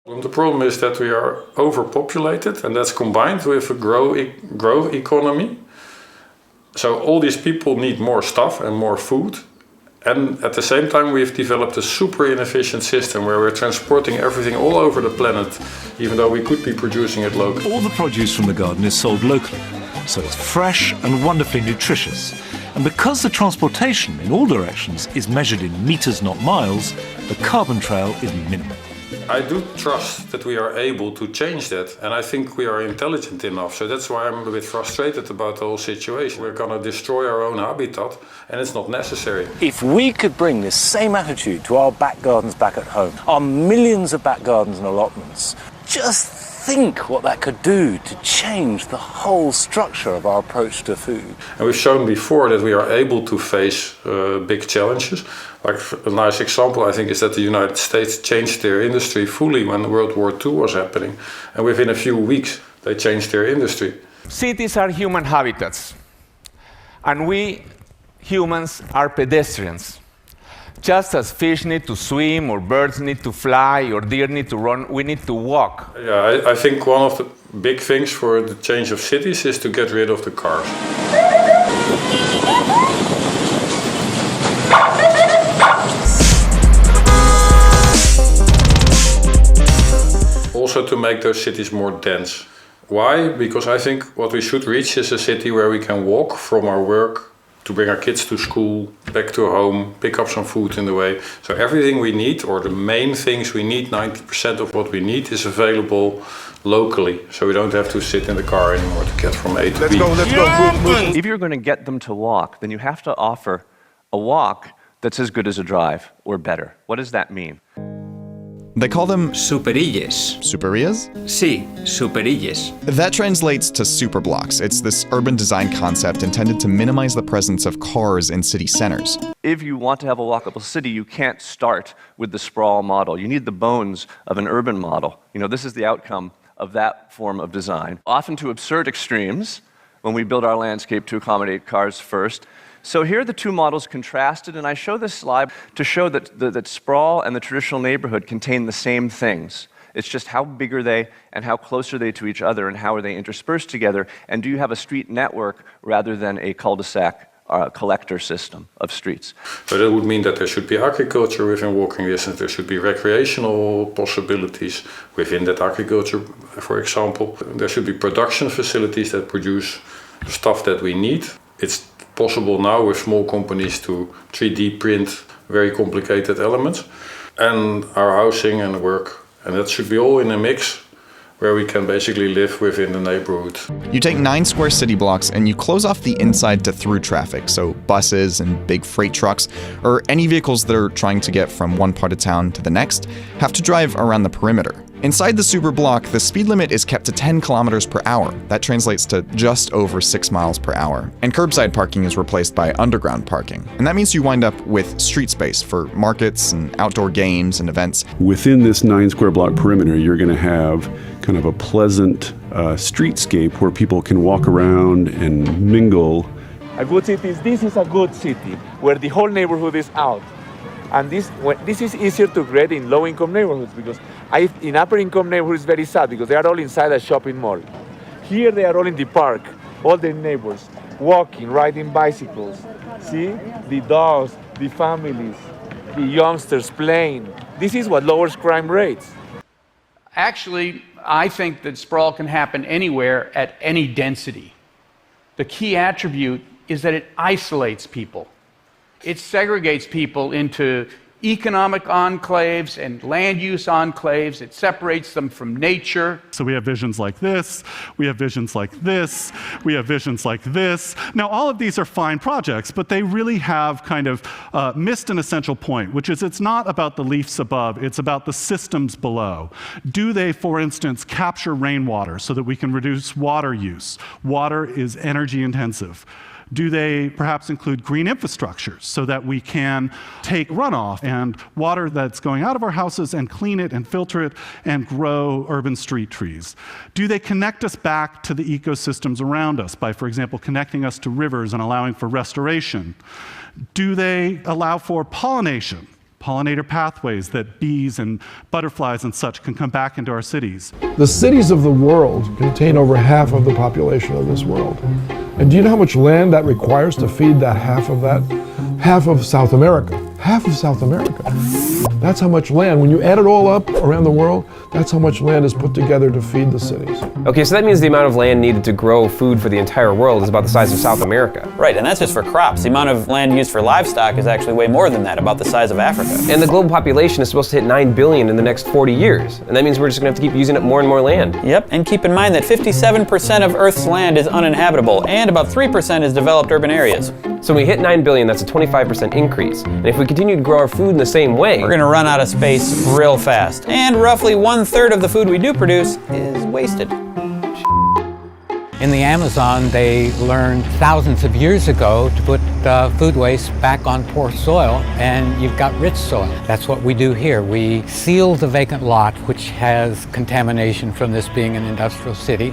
The problem is that we are overpopulated, and that's combined with a growth economy. So all these people need more stuff and more food. And at the same time, we've developed a super inefficient system where we're transporting everything all over the planet, even though we could be producing it locally. All the produce from the garden is sold locally, so it's fresh and wonderfully nutritious. And because the transportation in all directions is measured in meters, not miles, the carbon trail is minimal. I do trust that we are able to change that, and I think we are intelligent enough. So that's why I'm a bit frustrated about the whole situation. We're going to destroy our own habitat, and it's not necessary. If we could bring this same attitude to our back gardens back at home, our millions of back gardens and allotments, just think what that could do to change the whole structure of our approach to food. And we've shown before that we are able to face big challenges. Like a nice example, I think, is that the United States changed their industry fully when World War II was happening. And within a few weeks, they changed their industry. Cities are human habitats. And we, humans, are pedestrians. Just as fish need to swim, or birds need to fly, or deer need to run, we need to walk. Yeah, I think one of the big things for the change of cities is to get rid of the cars. Also to make those cities more dense. Why? Because I think what we should reach is a city where we can walk from our work to bring our kids to school, back to home, pick up some food in the way. So everything we need, or the main things we need, 90% of what we need, is available locally. So we don't have to sit in the car anymore to get from A to B. Let's go. If you're going to get them to walk, then you have to offer a walk that's as good as a drive, or better. What does that mean? They call them superilles. superillas? Sí, superilles. That translates to superblocks. It's this urban design concept intended to minimize the presence of cars in city centers. If you want to have a walkable city, you can't start with the sprawl model. You need the bones of an urban model. You know, this is the outcome of that form of design, often to absurd extremes when we build our landscape to accommodate cars first. So here are the two models contrasted, and I show this slide to show that sprawl and the traditional neighborhood contain the same things. It's just how big are they, and how close are they to each other, and how are they interspersed together, and do you have a street network rather than a cul-de-sac collector system of streets. So that would mean that there should be agriculture within walking distance, there should be recreational possibilities within that agriculture, for example. There should be production facilities that produce stuff that we need. It's possible now with small companies to 3D print very complicated elements, and our housing and work. And that should be all in a mix where we can basically live within the neighborhood. You take 9 square city blocks and you close off the inside to through traffic, so buses and big freight trucks, or any vehicles that are trying to get from one part of town to the next, have to drive around the perimeter. Inside the super block, the speed limit is kept to 10 kilometers per hour. That translates to just over 6 miles per hour. And curbside parking is replaced by underground parking. And that means you wind up with street space for markets and outdoor games and events. Within this 9 square block perimeter, you're going to have kind of a pleasant streetscape where people can walk around and mingle. A good city this is a good city, where the whole neighborhood is out. And this is easier to create in low-income neighborhoods, because in upper-income neighborhoods, it's very sad because they are all inside a shopping mall. Here they are all in the park, all their neighbors, walking, riding bicycles. See? The dogs, the families, the youngsters playing. This is what lowers crime rates. Actually, I think that sprawl can happen anywhere at any density. The key attribute is that it isolates people. It segregates people into economic enclaves and land use enclaves. It separates them from nature. So we have visions like this, we have visions like this, we have visions like this. Now, all of these are fine projects, but they really have kind of missed an essential point, which is it's not about the leaves above, it's about the systems below. Do they, for instance, capture rainwater so that we can reduce water use? Water is energy intensive. Do they perhaps include green infrastructures so that we can take runoff and water that's going out of our houses and clean it and filter it and grow urban street trees? Do they connect us back to the ecosystems around us by, for example, connecting us to rivers and allowing for restoration? Do they allow for pollination? pollinator pathways that bees and butterflies and such can come back into our cities. The cities of the world contain over half of the population of this world. And do you know how much land that requires to feed that half of that? Half of South America. Half of South America. That's how much land, when you add it all up around the world, that's how much land is put together to feed the cities. Okay, so that means the amount of land needed to grow food for the entire world is about the size of South America. Right, and that's just for crops. The amount of land used for livestock is actually way more than that, about the size of Africa. And the global population is supposed to hit 9 billion in the next 40 years. And that means we're just gonna have to keep using up more and more land. Yep, and keep in mind that 57% of Earth's land is uninhabitable, and about 3% is developed urban areas. So when we hit 9 billion, that's a 25% increase. And if we continue to grow our food in the same way, we're gonna run out of space real fast. And roughly 1/3 of the food we do produce is wasted. In the Amazon, they learned thousands of years ago to put food waste back on poor soil, and you've got rich soil. That's what we do here. We seal the vacant lot, which has contamination from this being an industrial city,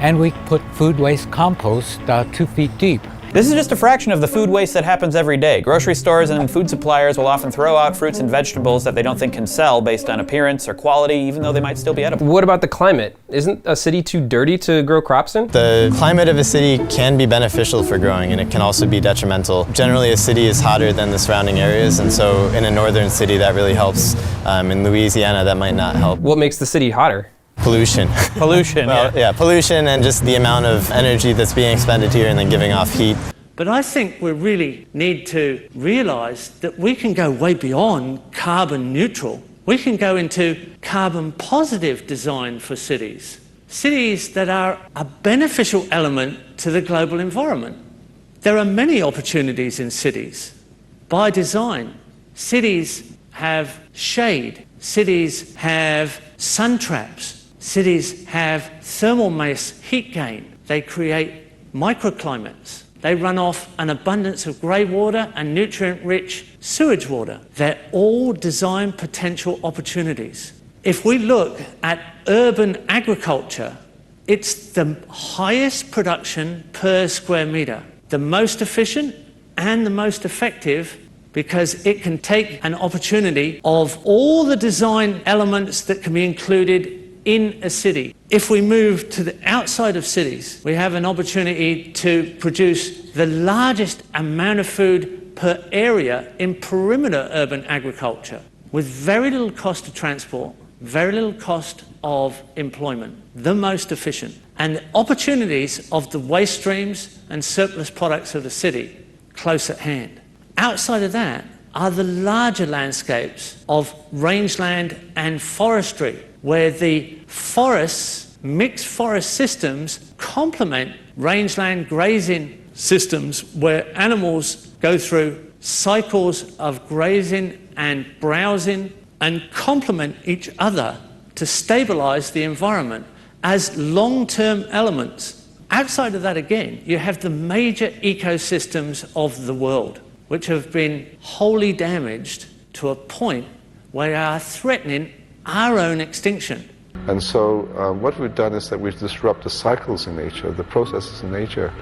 and we put food waste compost 2 feet deep. This is just a fraction of the food waste that happens every day. Grocery stores and food suppliers will often throw out fruits and vegetables that they don't think can sell based on appearance or quality, even though they might still be edible. What about the climate? Isn't a city too dirty to grow crops in? The climate of a city can be beneficial for growing, and it can also be detrimental. Generally, a city is hotter than the surrounding areas, and so in a northern city that really helps. In Louisiana, that might not help. What makes the city hotter? Pollution. Pollution, well, yeah, pollution and just the amount of energy that's being expended here and then giving off heat. But I think we really need to realise that we can go way beyond carbon neutral. We can go into carbon positive design for cities. Cities that are a beneficial element to the global environment. There are many opportunities in cities. By design, cities have shade, cities have sun traps, cities have thermal mass heat gain. They create microclimates. They run off an abundance of grey water and nutrient-rich sewage water. They're all design potential opportunities. If we look at urban agriculture, it's the highest production per square metre, the most efficient and the most effective, because it can take an opportunity of all the design elements that can be included in a city. If we move to the outside of cities, we have an opportunity to produce the largest amount of food per area in perimeter urban agriculture with very little cost of transport, very little cost of employment, the most efficient. And the opportunities of the waste streams and surplus products of the city close at hand. Outside of that are the larger landscapes of rangeland and forestry, where the forests, mixed forest systems, complement rangeland grazing systems where animals go through cycles of grazing and browsing and complement each other to stabilise the environment as long-term elements. Outside of that again, you have the major ecosystems of the world, which have been wholly damaged to a point where they are threatening our own extinction. And so what we've done is that we've disrupted the cycles in nature, the processes in nature.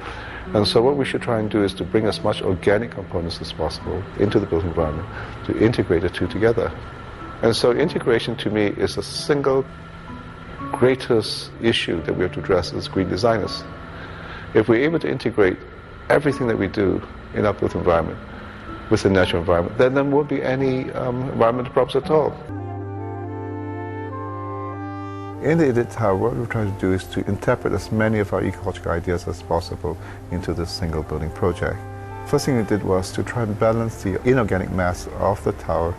And so what we should try and do is to bring as much organic components as possible into the built environment, to integrate the two together. And so integration to me is the single greatest issue that we have to address as green designers. If we're able to integrate everything that we do in our built environment with the natural environment, then there won't be any environmental problems at all. In the Edit Tower, what we're trying to do is to interpret as many of our ecological ideas as possible into this single building project. First thing we did was to try and balance the inorganic mass of the tower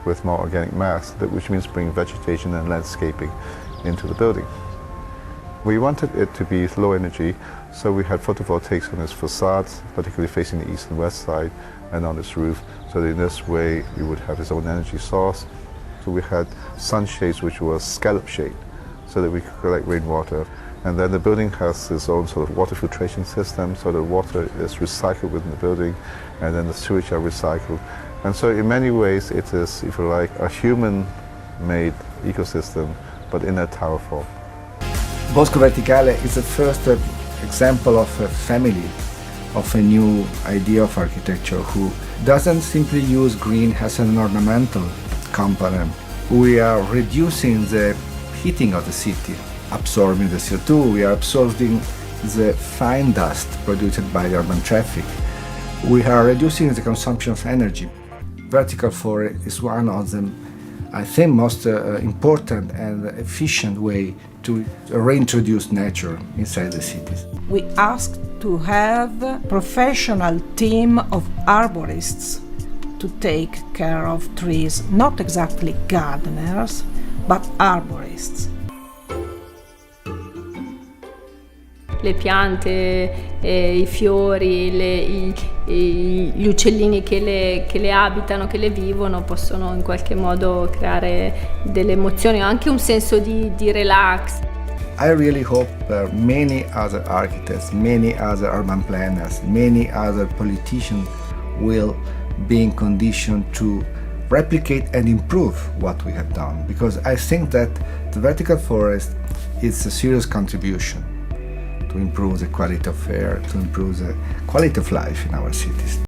with more organic mass, which means bring vegetation and landscaping into the building. We wanted it to be low energy, so we had photovoltaics on its facades, particularly facing the east and west side, and on its roof, so that in this way we would have its own energy source. So we had sunshades, which was scallop shade, so that we could collect rainwater. And then the building has its own sort of water filtration system, so the water is recycled within the building, and then the sewage are recycled. And so in many ways it is, if you like, a human-made ecosystem, but in a tower form. Bosco Verticale is the first example of a family of a new idea of architecture who doesn't simply use green as an ornamental component. We are reducing the heating of the city, absorbing the CO2, we are absorbing the fine dust produced by the urban traffic. We are reducing the consumption of energy. Vertical forest is one of the, I think, most important and efficient way to reintroduce nature inside the cities. We asked to have a professional team of arborists to take care of trees, not exactly gardeners, but arborists. Le piante, i fiori, gli uccellini che le abitano, che le vivono, possono in qualche modo creare delle emozioni, anche un senso di relax. I really hope many other architects, many other urban planners, many other politicians will be in condition to replicate and improve what we have done, because I think that the vertical forest is a serious contribution to improve the quality of air, to improve the quality of life in our cities.